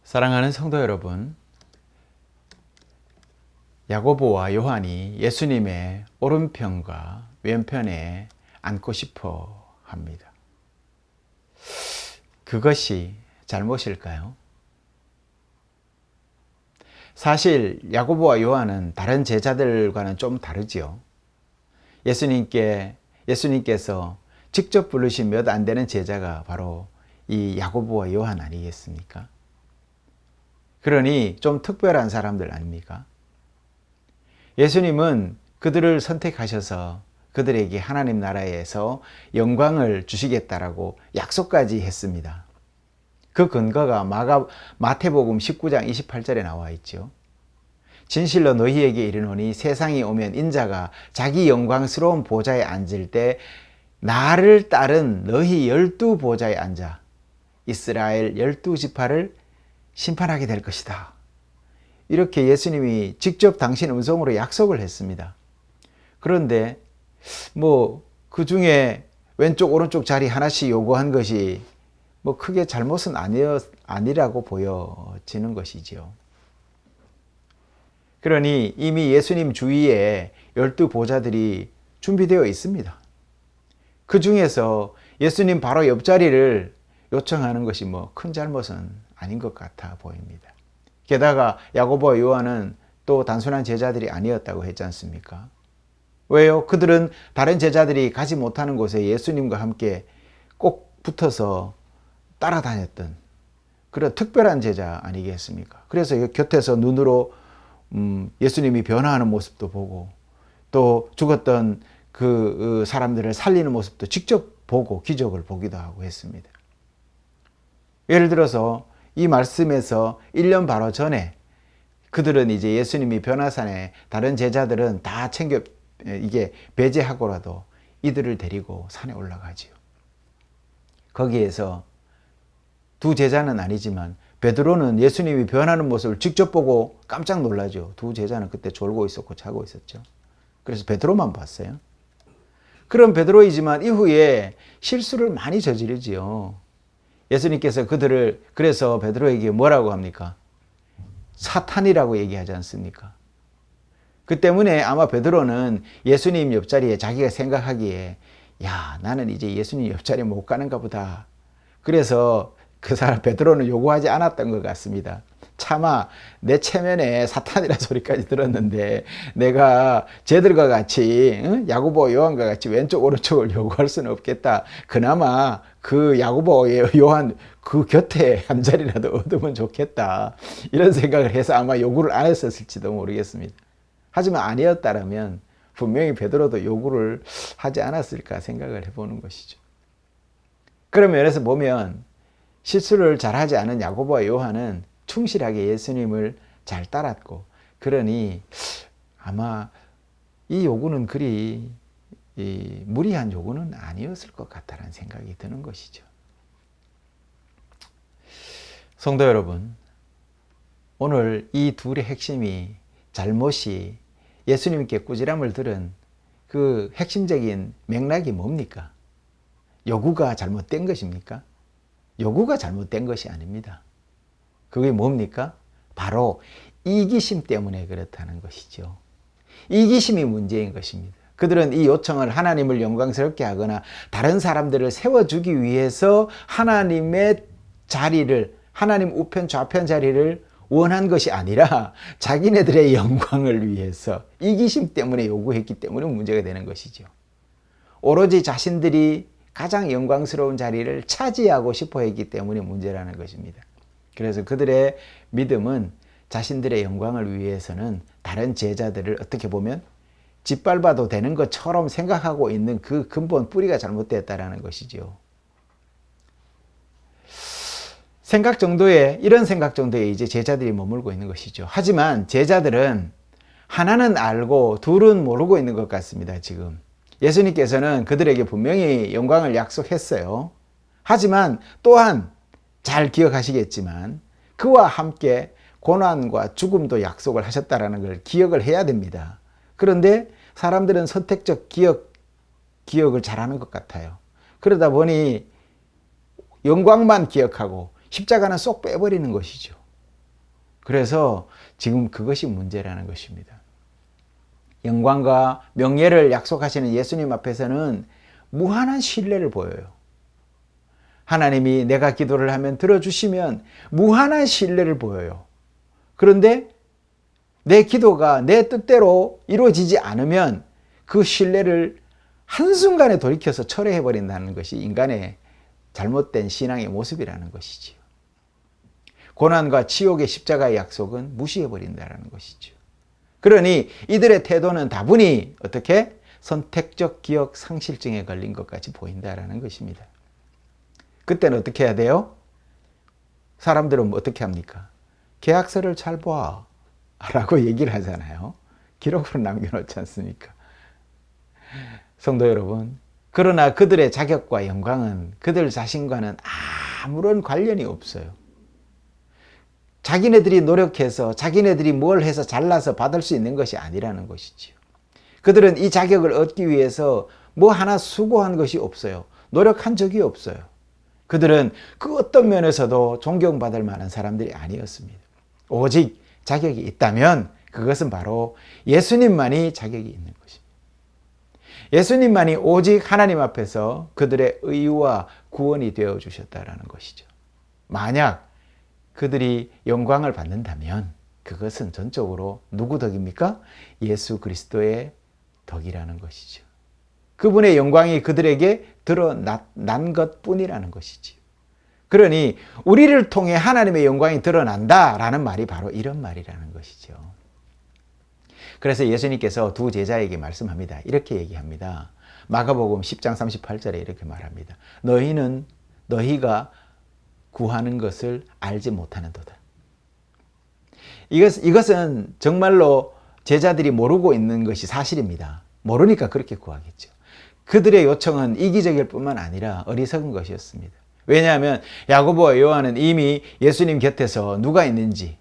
사랑하는 성도 여러분, 야고보와 요한이 예수님의 오른편과 왼편에 앉고 싶어 합니다. 그것이 잘못일까요? 사실 야고보와 요한은 다른 제자들과는 좀 다르지요. 예수님께서 직접 부르신 몇 안 되는 제자가 바로 이 야고보와 요한 아니겠습니까? 그러니 좀 특별한 사람들 아닙니까? 예수님은 그들을 선택하셔서 그들에게 하나님 나라에서 영광을 주시겠다라고 약속까지 했습니다. 그 근거가 마태복음 19장 28절에 나와 있죠. 진실로 너희에게 이르노니 세상이 오면 인자가 자기 영광스러운 보좌에 앉을 때 나를 따른 너희 12 보좌에 앉아 이스라엘 12지파를 심판하게 될 것이다. 이렇게 예수님이 직접 당신 음성으로 약속을 했습니다. 그런데 그 중에 왼쪽 오른쪽 자리 하나씩 요구한 것이 크게 잘못은 아니라고 보여지는 것이지요. 그러니 이미 예수님 주위에 12 보좌들이 준비되어 있습니다. 그 중에서 예수님 바로 옆자리를 요청하는 것이 큰 잘못은 아닌 것 같아 보입니다. 게다가 야고보와 요한은 또 단순한 제자들이 아니었다고 했지 않습니까? 왜요? 그들은 다른 제자들이 가지 못하는 곳에 예수님과 함께 꼭 붙어서 따라다녔던 그런 특별한 제자 아니겠습니까? 그래서 곁에서 눈으로 예수님이 변화하는 모습도 보고 또 죽었던 그 사람들을 살리는 모습도 직접 보고 기적을 보기도 하고 했습니다. 예를 들어서 이 말씀에서 1년 바로 전에 그들은 이제 예수님이 변화산에 다른 제자들은 다 배제하고라도 이들을 데리고 산에 올라가지요. 거기에서 두 제자는 아니지만 베드로는 예수님이 변하는 모습을 직접 보고 깜짝 놀라죠. 두 제자는 그때 졸고 있었고 자고 있었죠. 그래서 베드로만 봤어요. 그런 베드로이지만 이후에 실수를 많이 저지르지요. 예수님께서 그래서 베드로에게 뭐라고 합니까? 사탄이라고 얘기하지 않습니까? 그 때문에 아마 베드로는 예수님 옆자리에 자기가 생각하기에 나는 이제 예수님 옆자리에 못 가는가 보다. 그래서 그 사람 베드로는 요구하지 않았던 것 같습니다. 차마 내 체면에 사탄이라는 소리까지 들었는데 내가 쟤들과 같이 야고보 요한과 같이 왼쪽 오른쪽을 요구할 수는 없겠다. 그나마 그 야고보 요한 그 곁에 한 자리라도 얻으면 좋겠다. 이런 생각을 해서 아마 요구를 안 했었을지도 모르겠습니다. 하지만 아니었다라면 분명히 베드로도 요구를 하지 않았을까 생각을 해보는 것이죠. 그런 면에서 보면 실수를 잘하지 않은 야고보와 요한은 충실하게 예수님을 잘 따랐고, 그러니 아마 이 요구는 그리 무리한 요구는 아니었을 것 같다는 생각이 드는 것이죠. 성도 여러분, 오늘 이 둘의 핵심이 잘못이 예수님께 꾸지람을 들은 그 핵심적인 맥락이 뭡니까? 요구가 잘못된 것입니까? 요구가 잘못된 것이 아닙니다. 그게 뭡니까? 바로 이기심 때문에 그렇다는 것이죠. 이기심이 문제인 것입니다. 그들은 이 요청을 하나님을 영광스럽게 하거나 다른 사람들을 세워주기 위해서 하나님의 자리를, 하나님 우편 좌편 자리를 원한 것이 아니라 자기네들의 영광을 위해서 이기심 때문에 요구했기 때문에 문제가 되는 것이죠. 오로지 자신들이 가장 영광스러운 자리를 차지하고 싶어 했기 때문에 문제라는 것입니다. 그래서 그들의 믿음은 자신들의 영광을 위해서는 다른 제자들을 어떻게 보면 짓밟아도 되는 것처럼 생각하고 있는 그 근본 뿌리가 잘못되었다는 것이죠. 이런 생각 정도에 이제 제자들이 머물고 있는 것이죠. 하지만 제자들은 하나는 알고 둘은 모르고 있는 것 같습니다. 지금 예수님께서는 그들에게 분명히 영광을 약속했어요. 하지만 또한 잘 기억하시겠지만 그와 함께 고난과 죽음도 약속을 하셨다는 걸 기억을 해야 됩니다. 그런데 사람들은 선택적 기억을 잘하는 것 같아요. 그러다 보니 영광만 기억하고 십자가는 쏙 빼버리는 것이죠. 그래서 지금 그것이 문제라는 것입니다. 영광과 명예를 약속하시는 예수님 앞에서는 무한한 신뢰를 보여요. 하나님이 내가 기도를 하면 들어주시면 무한한 신뢰를 보여요. 그런데 내 기도가 내 뜻대로 이루어지지 않으면 그 신뢰를 한순간에 돌이켜서 철회해버린다는 것이 인간의 잘못된 신앙의 모습이라는 것이지요. 고난과 지옥의 십자가의 약속은 무시해버린다는 것이죠. 그러니 이들의 태도는 다분히 어떻게 선택적 기억 상실증에 걸린 것 같이 보인다는 것입니다. 그때는 어떻게 해야 돼요? 사람들은 어떻게 합니까? 계약서를 잘 봐 라고 얘기를 하잖아요. 기록으로 남겨놓지 않습니까? 성도 여러분, 그러나 그들의 자격과 영광은 그들 자신과는 아무런 관련이 없어요. 자기네들이 노력해서 자기네들이 뭘 해서 잘나서 받을 수 있는 것이 아니라는 것이지요. 그들은 이 자격을 얻기 위해서 뭐 하나 수고한 것이 없어요. 노력한 적이 없어요. 그들은 그 어떤 면에서도 존경받을 만한 사람들이 아니었습니다. 오직 자격이 있다면 그것은 바로 예수님만이 자격이 있는 것입니다. 예수님만이 오직 하나님 앞에서 그들의 의와 구원이 되어 주셨다는 것이죠. 만약 그들이 영광을 받는다면 그것은 전적으로 누구 덕입니까? 예수 그리스도의 덕이라는 것이죠. 그분의 영광이 그들에게 드러난 것뿐이라는 것이지요. 그러니 우리를 통해 하나님의 영광이 드러난다라는 말이 바로 이런 말이라는 것이죠. 그래서 예수님께서 두 제자에게 말씀합니다. 이렇게 얘기합니다. 마가복음 10장 38절에 이렇게 말합니다. 너희가 구하는 것을 알지 못하는도다. 이것은 정말로 제자들이 모르고 있는 것이 사실입니다. 모르니까 그렇게 구하겠죠. 그들의 요청은 이기적일 뿐만 아니라 어리석은 것이었습니다. 왜냐하면 야고보와 요한은 이미 예수님 곁에서 누가 있는지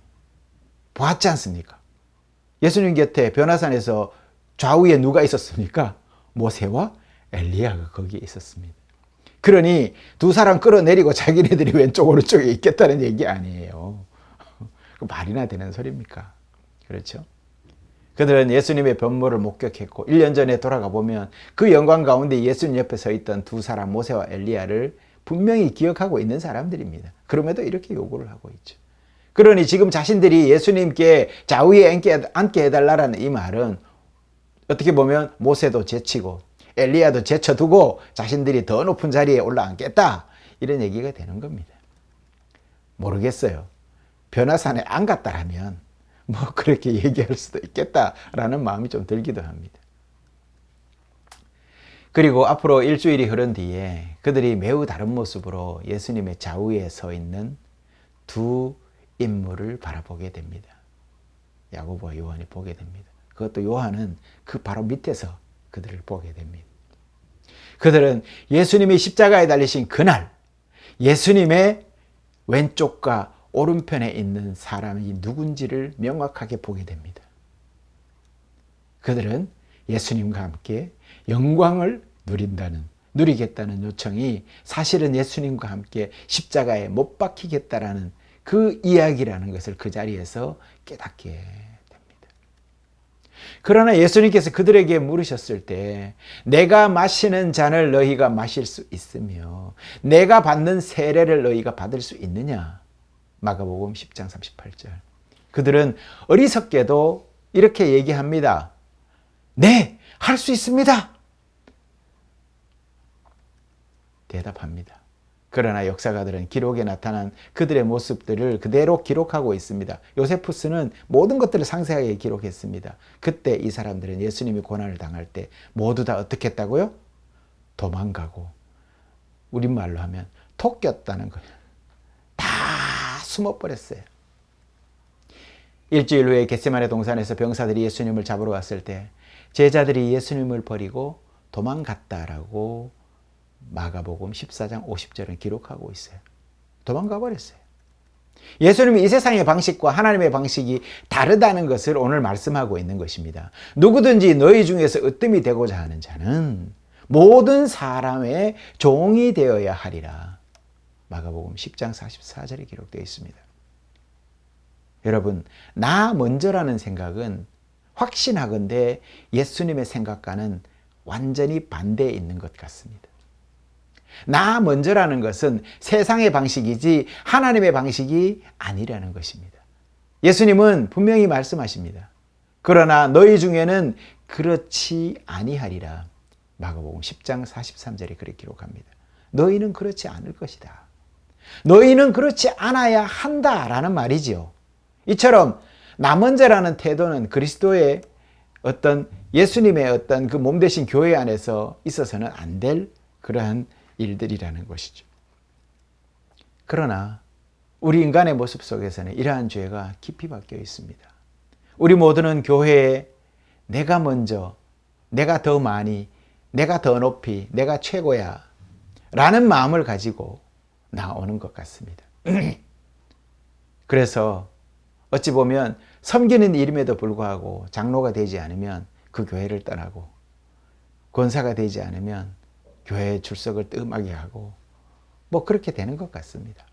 보았지 않습니까? 예수님 곁에 변화산에서 좌우에 누가 있었습니까? 모세와 엘리야가 거기에 있었습니다. 그러니 두 사람 끌어내리고 자기네들이 왼쪽 오른쪽에 있겠다는 얘기 아니에요. 말이나 되는 소리입니까? 그렇죠? 그들은 예수님의 변모를 목격했고 1년 전에 돌아가 보면 그 영광 가운데 예수님 옆에 서 있던 두 사람 모세와 엘리야를 분명히 기억하고 있는 사람들입니다. 그럼에도 이렇게 요구를 하고 있죠. 그러니 지금 자신들이 예수님께 좌우에 앉게 해달라는 이 말은 어떻게 보면 모세도 제치고 엘리야도 제쳐두고 자신들이 더 높은 자리에 올라앉겠다 이런 얘기가 되는 겁니다. 모르겠어요. 변화산에 안 갔다라면 뭐 그렇게 얘기할 수도 있겠다라는 마음이 좀 들기도 합니다. 그리고 앞으로 일주일이 흐른 뒤에 그들이 매우 다른 모습으로 예수님의 좌우에 서 있는 두 인물을 바라보게 됩니다. 야고보와 요한이 보게 됩니다. 그것도 요한은 그 바로 밑에서 그들을 보게 됩니다. 그들은 예수님이 십자가에 달리신 그날 예수님의 왼쪽과 오른편에 있는 사람이 누군지를 명확하게 보게 됩니다. 그들은 예수님과 함께 영광을 누리겠다는 요청이 사실은 예수님과 함께 십자가에 못 박히겠다라는 그 이야기라는 것을 그 자리에서 깨닫게 됩니다. 그러나 예수님께서 그들에게 물으셨을 때 내가 마시는 잔을 너희가 마실 수 있으며 내가 받는 세례를 너희가 받을 수 있느냐? 마가복음 10장 38절. 그들은 어리석게도 이렇게 얘기합니다. 네, 할 수 있습니다. 대답합니다. 그러나 역사가들은 기록에 나타난 그들의 모습들을 그대로 기록하고 있습니다. 요세푸스는 모든 것들을 상세하게 기록했습니다. 그때 이 사람들은 예수님이 고난을 당할 때 모두 다 어떻게 했다고요? 도망가고 우리말로 하면 토꼈다는 거예요. 다 숨어버렸어요. 일주일 후에 겟세마네 동산에서 병사들이 예수님을 잡으러 왔을 때 제자들이 예수님을 버리고 도망갔다라고 마가복음 14장 50절은 기록하고 있어요. 도망가 버렸어요. 예수님이 이 세상의 방식과 하나님의 방식이 다르다는 것을 오늘 말씀하고 있는 것입니다. 누구든지 너희 중에서 으뜸이 되고자 하는 자는 모든 사람의 종이 되어야 하리라. 마가복음 10장 44절에 기록되어 있습니다. 여러분, 나 먼저라는 생각은 확신하건대 예수님의 생각과는 완전히 반대에 있는 것 같습니다. 나 먼저라는 것은 세상의 방식이지 하나님의 방식이 아니라는 것입니다. 예수님은 분명히 말씀하십니다. 그러나 너희 중에는 그렇지 아니하리라. 마가복음 10장 43절에 그렇게 기록합니다. 너희는 그렇지 않을 것이다. 너희는 그렇지 않아야 한다라는 말이지요. 이처럼 나 먼저라는 태도는 그리스도의 어떤 예수님의 어떤 그 몸 대신 교회 안에서 있어서는 안 될 그러한 일들이라는 것이죠. 그러나 우리 인간의 모습 속에서는 이러한 죄가 깊이 박혀 있습니다. 우리 모두는 교회에 내가 먼저, 내가 더 많이, 내가 더 높이, 내가 최고야 라는 마음을 가지고 나오는 것 같습니다. 그래서 어찌 보면 섬기는 이름에도 불구하고 장로가 되지 않으면 그 교회를 떠나고, 권사가 되지 않으면 교회에 출석을 뜸하게 하고, 뭐 그렇게 되는 것 같습니다.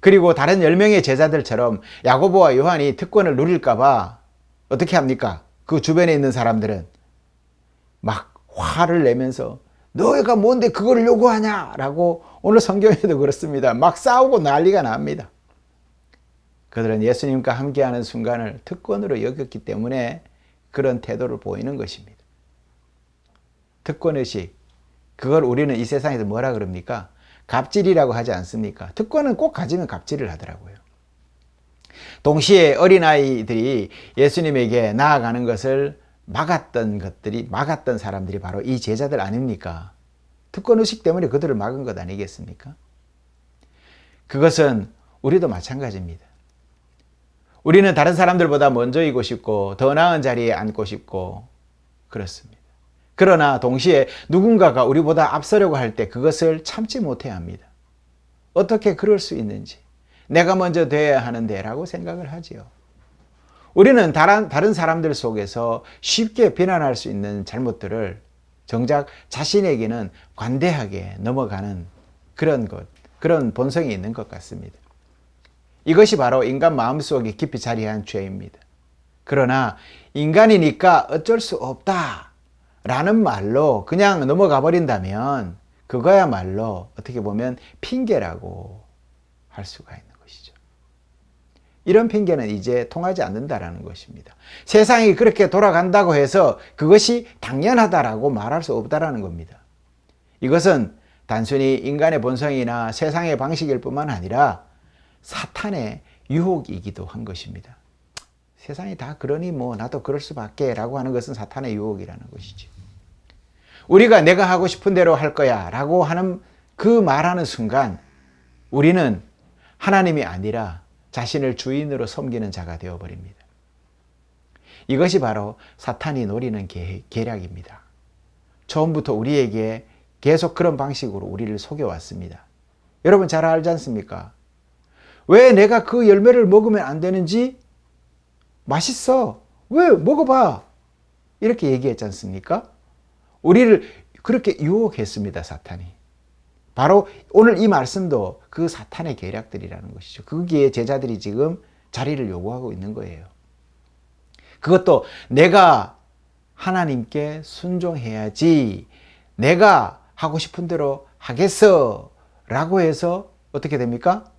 그리고 다른 10명의 제자들처럼 야고보와 요한이 특권을 누릴까 봐 어떻게 합니까? 그 주변에 있는 사람들은 막 화를 내면서 너희가 뭔데 그걸 요구하냐? 라고 오늘 성경에도 그렇습니다. 막 싸우고 난리가 납니다. 그들은 예수님과 함께하는 순간을 특권으로 여겼기 때문에 그런 태도를 보이는 것입니다. 특권의식, 그걸 우리는 이 세상에서 뭐라 그럽니까? 갑질이라고 하지 않습니까? 특권은 꼭 가지면 갑질을 하더라고요. 동시에 어린아이들이 예수님에게 나아가는 것을 막았던 사람들이 바로 이 제자들 아닙니까? 특권의식 때문에 그들을 막은 것 아니겠습니까? 그것은 우리도 마찬가지입니다. 우리는 다른 사람들보다 먼저이고 싶고 더 나은 자리에 앉고 싶고 그렇습니다. 그러나 동시에 누군가가 우리보다 앞서려고 할 때 그것을 참지 못해야 합니다. 어떻게 그럴 수 있는지, 내가 먼저 돼야 하는데 라고 생각을 하지요. 우리는 다른 사람들 속에서 쉽게 비난할 수 있는 잘못들을 정작 자신에게는 관대하게 넘어가는 그런 본성이 있는 것 같습니다. 이것이 바로 인간 마음속에 깊이 자리한 죄입니다. 그러나 인간이니까 어쩔 수 없다 라는 말로 그냥 넘어가 버린다면 그거야말로 어떻게 보면 핑계라고 할 수가 있는 것이죠. 이런 핑계는 이제 통하지 않는다라는 것입니다. 세상이 그렇게 돌아간다고 해서 그것이 당연하다라고 말할 수 없다라는 겁니다. 이것은 단순히 인간의 본성이나 세상의 방식일 뿐만 아니라 사탄의 유혹이기도 한 것입니다. 세상이 다 그러니 뭐 나도 그럴 수밖에 라고 하는 것은 사탄의 유혹이라는 것이지. 우리가 내가 하고 싶은 대로 할 거야 라고 하는 그 말하는 순간 우리는 하나님이 아니라 자신을 주인으로 섬기는 자가 되어버립니다. 이것이 바로 사탄이 노리는 계략입니다. 처음부터 우리에게 계속 그런 방식으로 우리를 속여왔습니다. 여러분 잘 알지 않습니까? 왜 내가 그 열매를 먹으면 안 되는지? 맛있어. 왜? 먹어봐. 이렇게 얘기했지 않습니까? 우리를 그렇게 유혹했습니다, 사탄이. 바로 오늘 이 말씀도 그 사탄의 계략들이라는 것이죠. 거기에 제자들이 지금 자리를 요구하고 있는 거예요. 그것도 내가 하나님께 순종해야지, 내가 하고 싶은 대로 하겠어 라고 해서 어떻게 됩니까?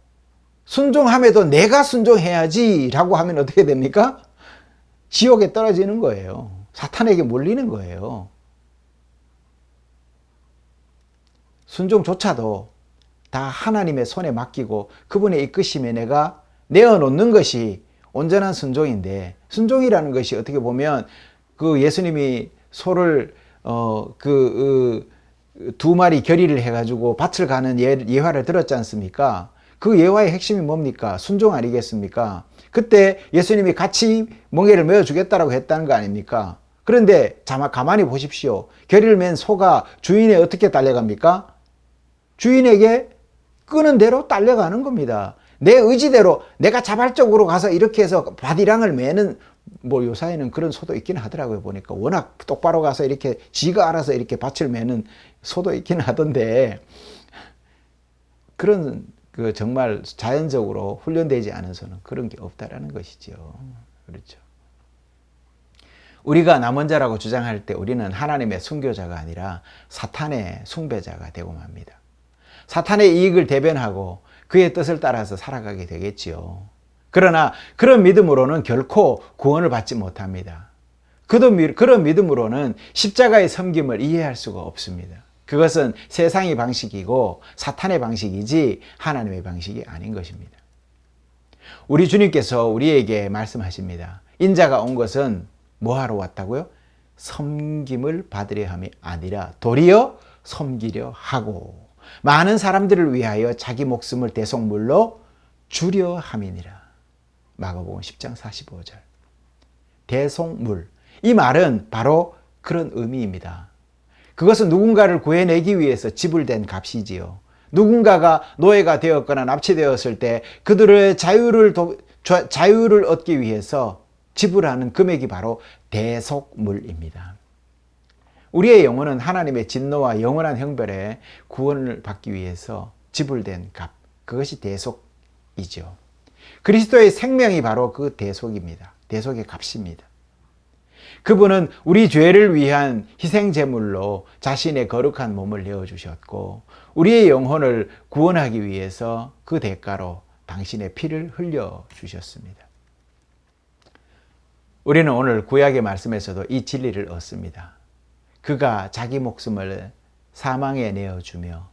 순종함에도 내가 순종해야지 라고 하면 어떻게 됩니까? 지옥에 떨어지는 거예요. 사탄에게 몰리는 거예요. 순종조차도 다 하나님의 손에 맡기고 그분의 이끄심에 내가 내어놓는 것이 온전한 순종인데, 순종이라는 것이 어떻게 보면 그 예수님이 소를 두 마리 결의를 해가지고 밭을 가는 예화를 들었지 않습니까? 그 예화의 핵심이 뭡니까? 순종 아니겠습니까? 그때 예수님이 같이 멍에를 메어주겠다라고 했다는 거 아닙니까? 그런데 가만히 보십시오. 결의를 맨 소가 주인에 어떻게 딸려갑니까? 주인에게 끄는 대로 딸려가는 겁니다. 내 의지대로 내가 자발적으로 가서 이렇게 해서 바디랑을 매는, 뭐 요사이는 그런 소도 있긴 하더라고요. 보니까 워낙 똑바로 가서 이렇게 지가 알아서 이렇게 밭을 매는 소도 있긴 하던데, 그런 그 정말 자연적으로 훈련되지 않은 손은 그런 게 없다라는 것이죠. 그렇죠. 우리가 남은 자라고 주장할 때 우리는 하나님의 순교자가 아니라 사탄의 숭배자가 되고 맙니다. 사탄의 이익을 대변하고 그의 뜻을 따라서 살아가게 되겠지요. 그러나 그런 믿음으로는 결코 구원을 받지 못합니다. 그런 믿음으로는 십자가의 섬김을 이해할 수가 없습니다. 그것은 세상의 방식이고 사탄의 방식이지 하나님의 방식이 아닌 것입니다. 우리 주님께서 우리에게 말씀하십니다. 인자가 온 것은 뭐하러 왔다고요? 섬김을 받으려 함이 아니라 도리어 섬기려 하고 많은 사람들을 위하여 자기 목숨을 대속물로 주려 함이니라. 마가복음 10장 45절. 대속물. 이 말은 바로 그런 의미입니다. 그것은 누군가를 구해내기 위해서 지불된 값이지요. 누군가가 노예가 되었거나 납치되었을 때 그들의 자유를 얻기 위해서 지불하는 금액이 바로 대속물입니다. 우리의 영혼은 하나님의 진노와 영원한 형벌에 구원을 받기 위해서 지불된 값, 그것이 대속이죠. 그리스도의 생명이 바로 그 대속입니다. 대속의 값입니다. 그분은 우리 죄를 위한 희생제물로 자신의 거룩한 몸을 내어주셨고 우리의 영혼을 구원하기 위해서 그 대가로 당신의 피를 흘려주셨습니다. 우리는 오늘 구약의 말씀에서도 이 진리를 얻습니다. 그가 자기 목숨을 사망에 내어주며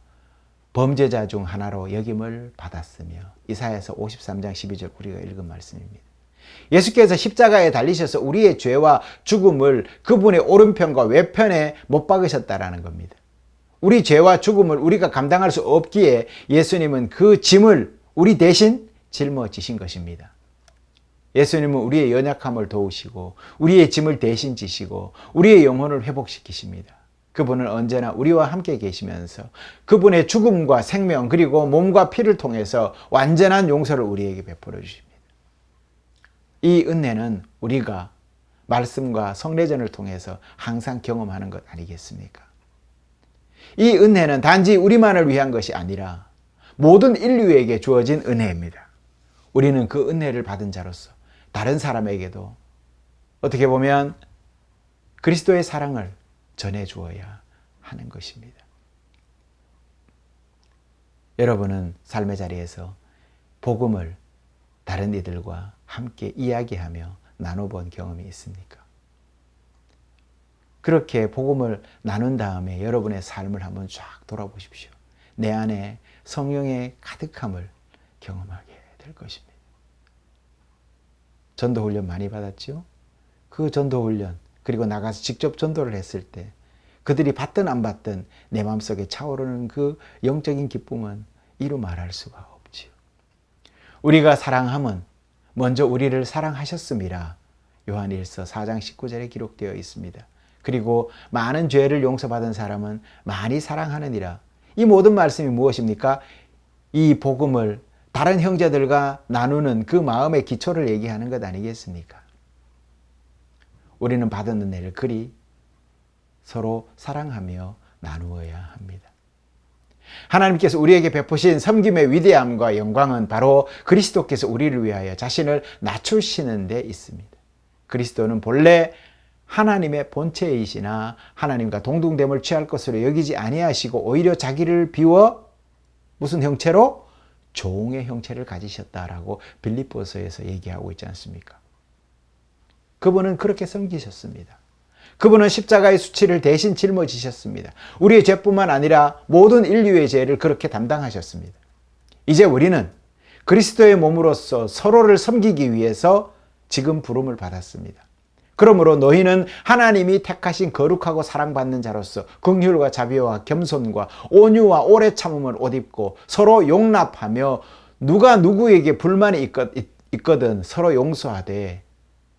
범죄자 중 하나로 여김을 받았으며 이사야서 53장 12절 우리가 읽은 말씀입니다. 예수께서 십자가에 달리셔서 우리의 죄와 죽음을 그분의 오른편과 외편에 못 박으셨다라는 겁니다. 우리 죄와 죽음을 우리가 감당할 수 없기에 예수님은 그 짐을 우리 대신 짊어지신 것입니다. 예수님은 우리의 연약함을 도우시고 우리의 짐을 대신 지시고 우리의 영혼을 회복시키십니다. 그분은 언제나 우리와 함께 계시면서 그분의 죽음과 생명 그리고 몸과 피를 통해서 완전한 용서를 우리에게 베풀어 주십니다. 이 은혜는 우리가 말씀과 성례전을 통해서 항상 경험하는 것 아니겠습니까? 이 은혜는 단지 우리만을 위한 것이 아니라 모든 인류에게 주어진 은혜입니다. 우리는 그 은혜를 받은 자로서 다른 사람에게도 어떻게 보면 그리스도의 사랑을 전해주어야 하는 것입니다. 여러분은 삶의 자리에서 복음을 다른 이들과 함께 이야기하며 나눠본 경험이 있습니까? 그렇게 복음을 나눈 다음에 여러분의 삶을 한번 쫙 돌아보십시오. 내 안에 성령의 가득함을 경험하게 될 것입니다. 전도훈련 많이 받았죠? 그 전도훈련 그리고 나가서 직접 전도를 했을 때 그들이 받든 안 받든 내 마음속에 차오르는 그 영적인 기쁨은 이루 말할 수가 없지요. 우리가 사랑함은 먼저 우리를 사랑하셨음이라 요한일서 4장 19절에 기록되어 있습니다. 그리고 많은 죄를 용서받은 사람은 많이 사랑하느니라. 이 모든 말씀이 무엇입니까? 이 복음을 다른 형제들과 나누는 그 마음의 기초를 얘기하는 것 아니겠습니까? 우리는 받은 은혜를 그리 서로 사랑하며 나누어야 합니다. 하나님께서 우리에게 베푸신 섬김의 위대함과 영광은 바로 그리스도께서 우리를 위하여 자신을 낮추시는 데 있습니다. 그리스도는 본래 하나님의 본체이시나 하나님과 동등됨을 취할 것으로 여기지 아니하시고 오히려 자기를 비워 무슨 형체로? 종의 형체를 가지셨다라고 빌립보서에서 얘기하고 있지 않습니까? 그분은 그렇게 섬기셨습니다. 그분은 십자가의 수치를 대신 짊어지셨습니다. 우리의 죄뿐만 아니라 모든 인류의 죄를 그렇게 담당하셨습니다. 이제 우리는 그리스도의 몸으로서 서로를 섬기기 위해서 지금 부름을 받았습니다. 그러므로 너희는 하나님이 택하신 거룩하고 사랑받는 자로서 긍휼과 자비와 겸손과 온유와 오래 참음을 옷 입고 서로 용납하며 누가 누구에게 불만이 있거든 서로 용서하되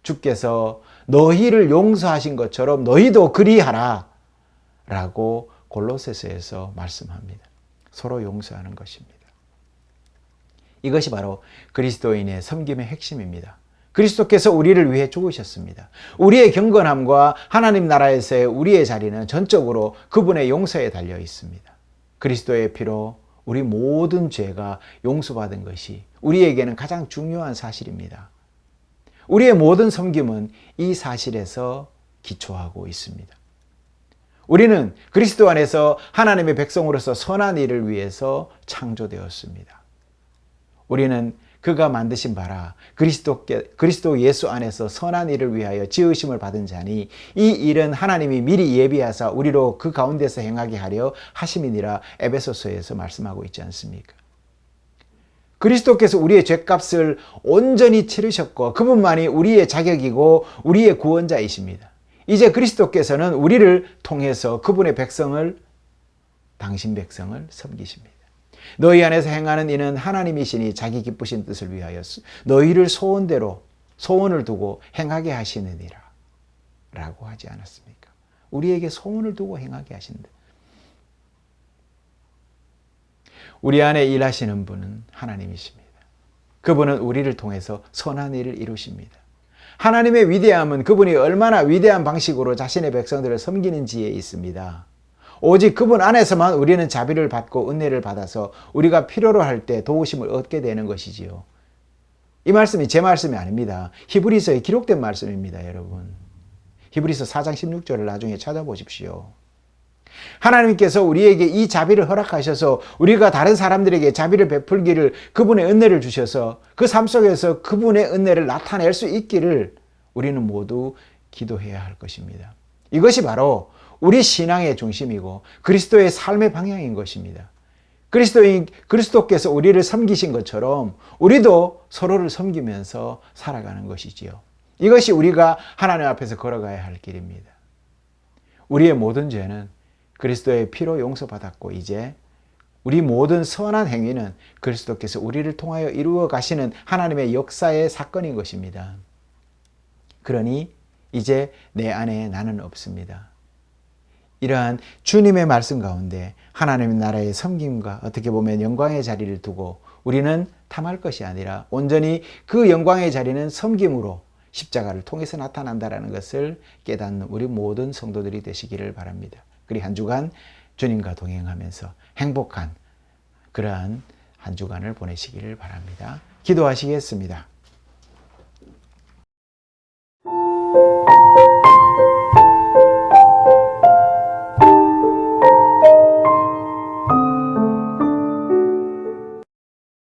주께서 너희를 용서하신 것처럼 너희도 그리하라 라고 골로새서에서 말씀합니다. 서로 용서하는 것입니다. 이것이 바로 그리스도인의 섬김의 핵심입니다. 그리스도께서 우리를 위해 죽으셨습니다. 우리의 경건함과 하나님 나라에서의 우리의 자리는 전적으로 그분의 용서에 달려 있습니다. 그리스도의 피로 우리 모든 죄가 용서받은 것이 우리에게는 가장 중요한 사실입니다. 우리의 모든 섬김은 이 사실에서 기초하고 있습니다. 우리는 그리스도 안에서 하나님의 백성으로서 선한 일을 위해서 창조되었습니다. 우리는 그가 만드신 바라 그리스도 예수 안에서 선한 일을 위하여 지으심을 받은 자니 이 일은 하나님이 미리 예비하사 우리로 그 가운데서 행하게 하려 하심이니라 에베소서에서 말씀하고 있지 않습니까? 그리스도께서 우리의 죄값을 온전히 치르셨고 그분만이 우리의 자격이고 우리의 구원자이십니다. 이제 그리스도께서는 우리를 통해서 그분의 백성을, 당신 백성을 섬기십니다. 너희 안에서 행하는 이는 하나님이시니 자기 기쁘신 뜻을 위하여 너희를 소원을 두고 행하게 하시느니라 라고 하지 않았습니까? 우리에게 소원을 두고 행하게 하신다. 우리 안에 일하시는 분은 하나님이십니다. 그분은 우리를 통해서 선한 일을 이루십니다. 하나님의 위대함은 그분이 얼마나 위대한 방식으로 자신의 백성들을 섬기는지에 있습니다. 오직 그분 안에서만 우리는 자비를 받고 은혜를 받아서 우리가 필요로 할 때 도우심을 얻게 되는 것이지요. 이 말씀이 제 말씀이 아닙니다. 히브리서에 기록된 말씀입니다, 여러분. 히브리서 4장 16절을 나중에 찾아보십시오. 하나님께서 우리에게 이 자비를 허락하셔서 우리가 다른 사람들에게 자비를 베풀기를 그분의 은혜를 주셔서 그 삶 속에서 그분의 은혜를 나타낼 수 있기를 우리는 모두 기도해야 할 것입니다. 이것이 바로 우리 신앙의 중심이고 그리스도의 삶의 방향인 것입니다. 그리스도께서 우리를 섬기신 것처럼 우리도 서로를 섬기면서 살아가는 것이지요. 이것이 우리가 하나님 앞에서 걸어가야 할 길입니다. 우리의 모든 죄는 그리스도의 피로 용서받았고 이제 우리 모든 선한 행위는 그리스도께서 우리를 통하여 이루어 가시는 하나님의 역사의 사건인 것입니다. 그러니 이제 내 안에 나는 없습니다. 이러한 주님의 말씀 가운데 하나님의 나라의 섬김과 어떻게 보면 영광의 자리를 두고 우리는 탐할 것이 아니라 온전히 그 영광의 자리는 섬김으로 십자가를 통해서 나타난다는 것을 깨닫는 우리 모든 성도들이 되시기를 바랍니다. 그리 한 주간 주님과 동행하면서 행복한 그러한 한 주간을 보내시기를 바랍니다. 기도하시겠습니다.